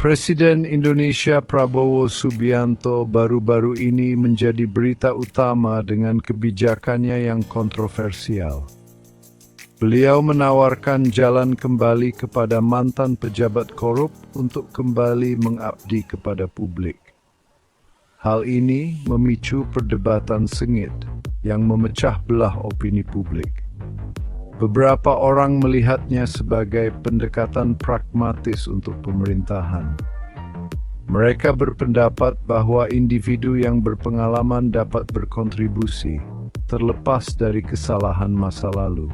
Presiden Indonesia Prabowo Subianto baru-baru ini menjadi berita utama dengan kebijakannya yang kontroversial. Beliau menawarkan jalan kembali kepada mantan pejabat korup untuk kembali mengabdi kepada publik. Hal ini memicu perdebatan sengit yang memecah belah opini publik. Beberapa orang melihatnya sebagai pendekatan pragmatis untuk pemerintahan. Mereka berpendapat bahwa individu yang berpengalaman dapat berkontribusi, terlepas dari kesalahan masa lalu.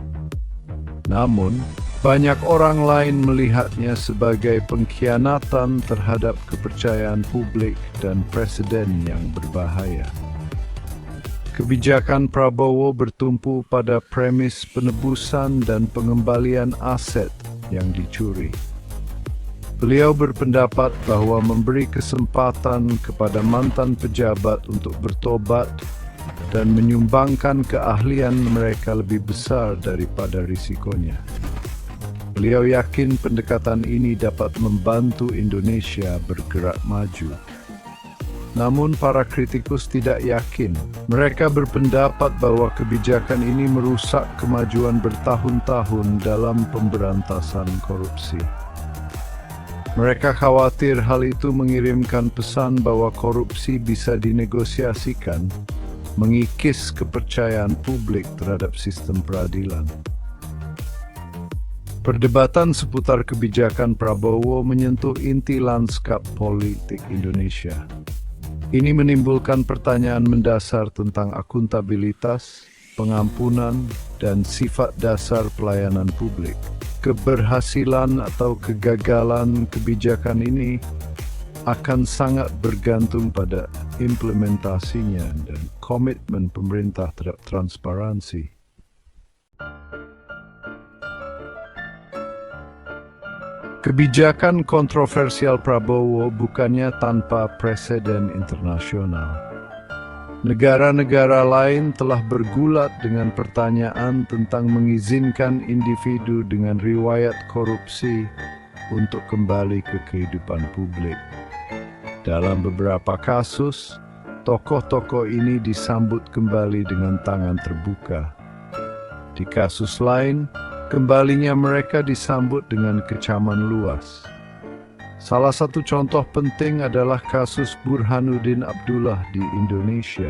Namun, banyak orang lain melihatnya sebagai pengkhianatan terhadap kepercayaan publik dan presiden yang berbahaya. Kebijakan Prabowo bertumpu pada premis penebusan dan pengembalian aset yang dicuri. Beliau berpendapat bahwa memberi kesempatan kepada mantan pejabat untuk bertobat dan menyumbangkan keahlian mereka lebih besar daripada risikonya. Beliau yakin pendekatan ini dapat membantu Indonesia bergerak maju. Namun para kritikus tidak yakin. Mereka berpendapat bahwa kebijakan ini merusak kemajuan bertahun-tahun dalam pemberantasan korupsi. Mereka khawatir hal itu mengirimkan pesan bahwa korupsi bisa dinegosiasikan, mengikis kepercayaan publik terhadap sistem peradilan. Perdebatan seputar kebijakan Prabowo menyentuh inti lanskap politik Indonesia. Ini menimbulkan pertanyaan mendasar tentang akuntabilitas, pengampunan, dan sifat dasar pelayanan publik. Keberhasilan atau kegagalan kebijakan ini akan sangat bergantung pada implementasinya dan komitmen pemerintah terhadap transparansi. Kebijakan kontroversial Prabowo bukannya tanpa preseden internasional. Negara-negara lain telah bergulat dengan pertanyaan tentang mengizinkan individu dengan riwayat korupsi untuk kembali ke kehidupan publik. Dalam beberapa kasus, tokoh-tokoh ini disambut kembali dengan tangan terbuka. Di kasus lain, kembalinya mereka disambut dengan kecaman luas. Salah satu contoh penting adalah kasus Burhanuddin Abdullah di Indonesia.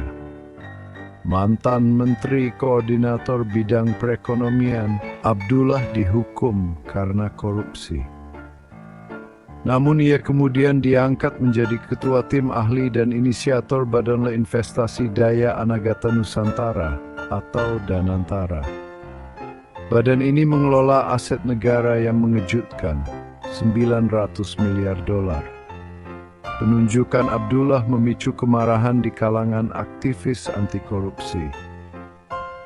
Mantan Menteri Koordinator Bidang Perekonomian, Abdullah dihukum karena korupsi. Namun ia kemudian diangkat menjadi Ketua Tim Ahli dan Inisiator Badan Investasi Daya Anagata Nusantara atau Danantara. Badan ini mengelola aset negara yang mengejutkan, 900 miliar dolar. Penunjukan Abdullah memicu kemarahan di kalangan aktivis anti korupsi.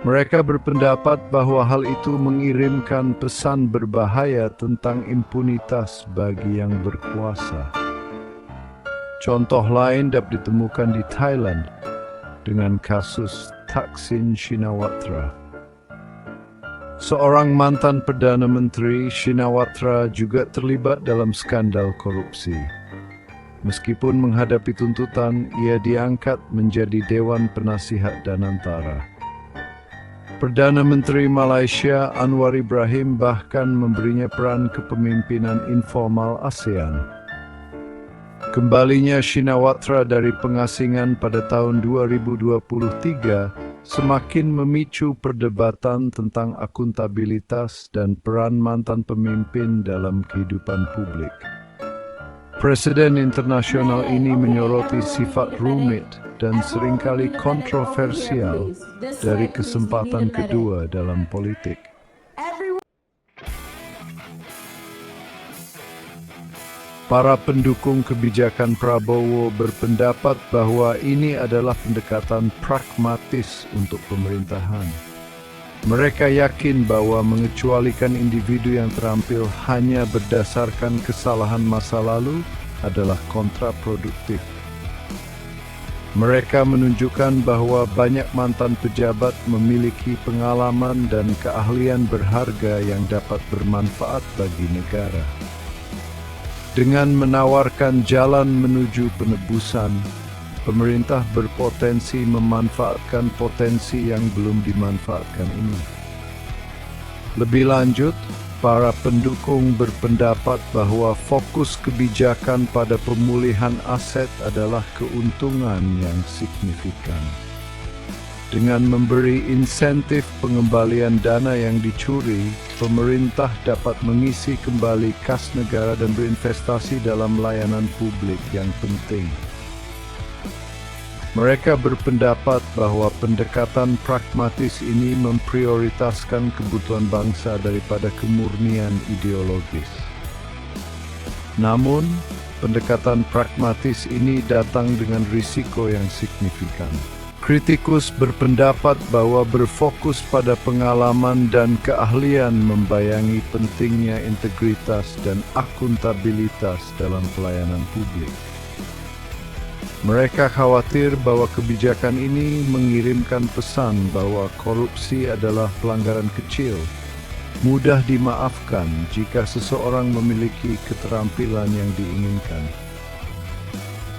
Mereka berpendapat bahwa hal itu mengirimkan pesan berbahaya tentang impunitas bagi yang berkuasa. Contoh lain dapat ditemukan di Thailand dengan kasus Thaksin Shinawatra. Seorang mantan Perdana Menteri, Shinawatra juga terlibat dalam skandal korupsi. Meskipun menghadapi tuntutan, ia diangkat menjadi Dewan Penasihat Danantara. Perdana Menteri Malaysia, Anwar Ibrahim, bahkan memberinya peran kepemimpinan informal ASEAN. Kembalinya Shinawatra dari pengasingan pada tahun 2023 semakin memicu perdebatan tentang akuntabilitas dan peran mantan pemimpin dalam kehidupan publik. Presiden internasional ini menyoroti sifat rumit dan seringkali kontroversial dari kesempatan kedua dalam politik. Para pendukung kebijakan Prabowo berpendapat bahwa ini adalah pendekatan pragmatis untuk pemerintahan. Mereka yakin bahwa mengecualikan individu yang terampil hanya berdasarkan kesalahan masa lalu adalah kontraproduktif. Mereka menunjukkan bahwa banyak mantan pejabat memiliki pengalaman dan keahlian berharga yang dapat bermanfaat bagi negara. Dengan menawarkan jalan menuju penebusan, pemerintah berpotensi memanfaatkan potensi yang belum dimanfaatkan ini. Lebih lanjut, para pendukung berpendapat bahwa fokus kebijakan pada pemulihan aset adalah keuntungan yang signifikan. Dengan memberi insentif pengembalian dana yang dicuri, pemerintah dapat mengisi kembali kas negara dan berinvestasi dalam layanan publik yang penting. Mereka berpendapat bahwa pendekatan pragmatis ini memprioritaskan kebutuhan bangsa daripada kemurnian ideologis. Namun, pendekatan pragmatis ini datang dengan risiko yang signifikan. Kritikus berpendapat bahwa berfokus pada pengalaman dan keahlian membayangi pentingnya integritas dan akuntabilitas dalam pelayanan publik. Mereka khawatir bahwa kebijakan ini mengirimkan pesan bahwa korupsi adalah pelanggaran kecil, mudah dimaafkan jika seseorang memiliki keterampilan yang diinginkan.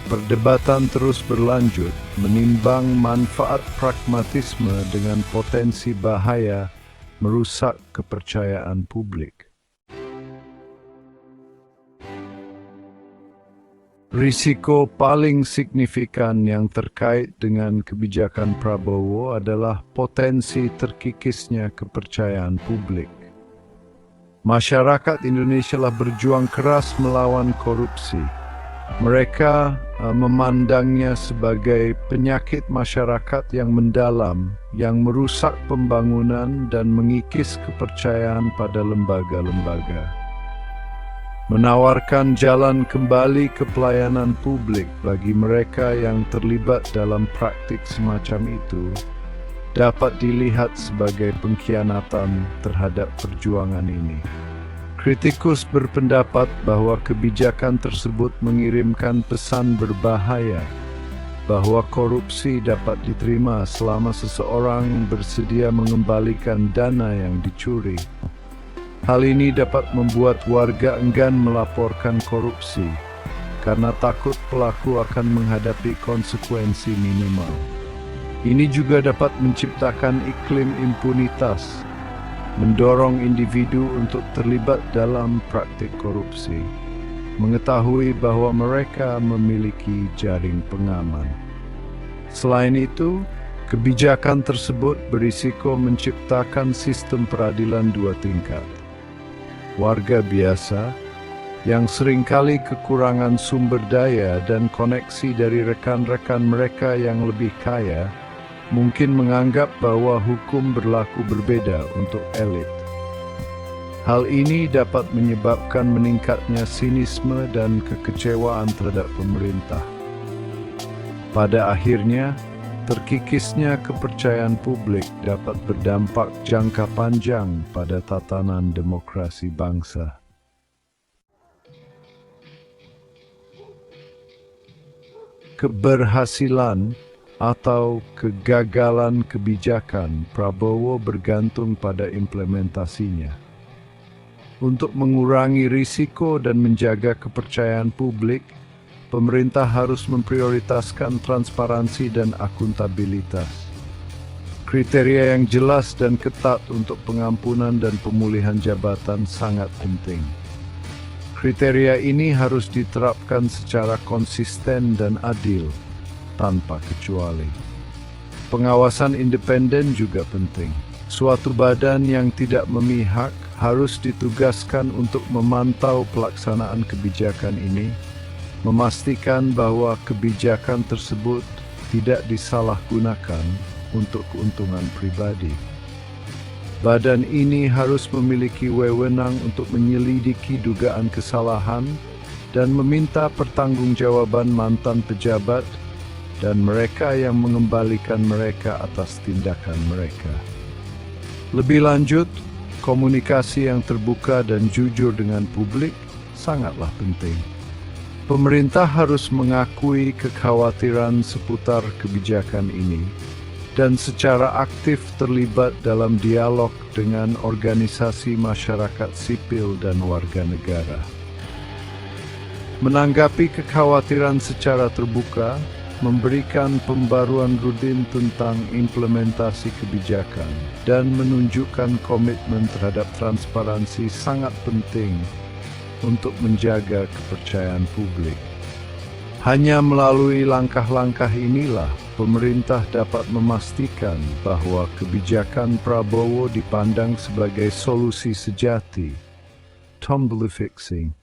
Perdebatan terus berlanjut, menimbang manfaat pragmatisme dengan potensi bahaya merusak kepercayaan publik. Risiko paling signifikan yang terkait dengan kebijakan Prabowo adalah potensi terkikisnya kepercayaan publik. Masyarakat Indonesia telah berjuang keras melawan korupsi. Mereka memandangnya sebagai penyakit masyarakat yang mendalam, yang merusak pembangunan dan mengikis kepercayaan pada lembaga-lembaga. Menawarkan jalan kembali ke pelayanan publik bagi mereka yang terlibat dalam praktik semacam itu dapat dilihat sebagai pengkhianatan terhadap perjuangan ini. Kritikus berpendapat bahwa kebijakan tersebut mengirimkan pesan berbahaya bahwa korupsi dapat diterima selama seseorang bersedia mengembalikan dana yang dicuri. Hal ini dapat membuat warga enggan melaporkan korupsi karena takut pelaku akan menghadapi konsekuensi minimal. Ini juga dapat menciptakan iklim impunitas, mendorong individu untuk terlibat dalam praktik korupsi, mengetahui bahwa mereka memiliki jaring pengaman. Selain itu, kebijakan tersebut berisiko menciptakan sistem peradilan dua tingkat. Warga biasa, yang seringkali kekurangan sumber daya dan koneksi dari rekan-rekan mereka yang lebih kaya, mungkin menganggap bahwa hukum berlaku berbeda untuk elit. Hal ini dapat menyebabkan meningkatnya sinisme dan kekecewaan terhadap pemerintah. Pada akhirnya, terkikisnya kepercayaan publik dapat berdampak jangka panjang pada tatanan demokrasi bangsa. Keberhasilan atau kegagalan kebijakan Prabowo bergantung pada implementasinya. Untuk mengurangi risiko dan menjaga kepercayaan publik, pemerintah harus memprioritaskan transparansi dan akuntabilitas. Kriteria yang jelas dan ketat untuk pengampunan dan pemulihan jabatan sangat penting. Kriteria ini harus diterapkan secara konsisten dan adil, tanpa kecuali. Pengawasan independen juga penting. Suatu badan yang tidak memihak harus ditugaskan untuk memantau pelaksanaan kebijakan ini, memastikan bahwa kebijakan tersebut tidak disalahgunakan untuk keuntungan pribadi. Badan ini harus memiliki wewenang untuk menyelidiki dugaan kesalahan dan meminta pertanggungjawaban mantan pejabat dan mereka yang mengembalikan mereka atas tindakan mereka. Lebih lanjut, komunikasi yang terbuka dan jujur dengan publik sangatlah penting. Pemerintah harus mengakui kekhawatiran seputar kebijakan ini dan secara aktif terlibat dalam dialog dengan organisasi masyarakat sipil dan warga negara. Menanggapi kekhawatiran secara terbuka, memberikan pembaruan rutin tentang implementasi kebijakan, dan menunjukkan komitmen terhadap transparansi sangat penting untuk menjaga kepercayaan publik. Hanya melalui langkah-langkah inilah pemerintah dapat memastikan bahwa kebijakan Prabowo dipandang sebagai solusi sejati. Tom Blue Fixing.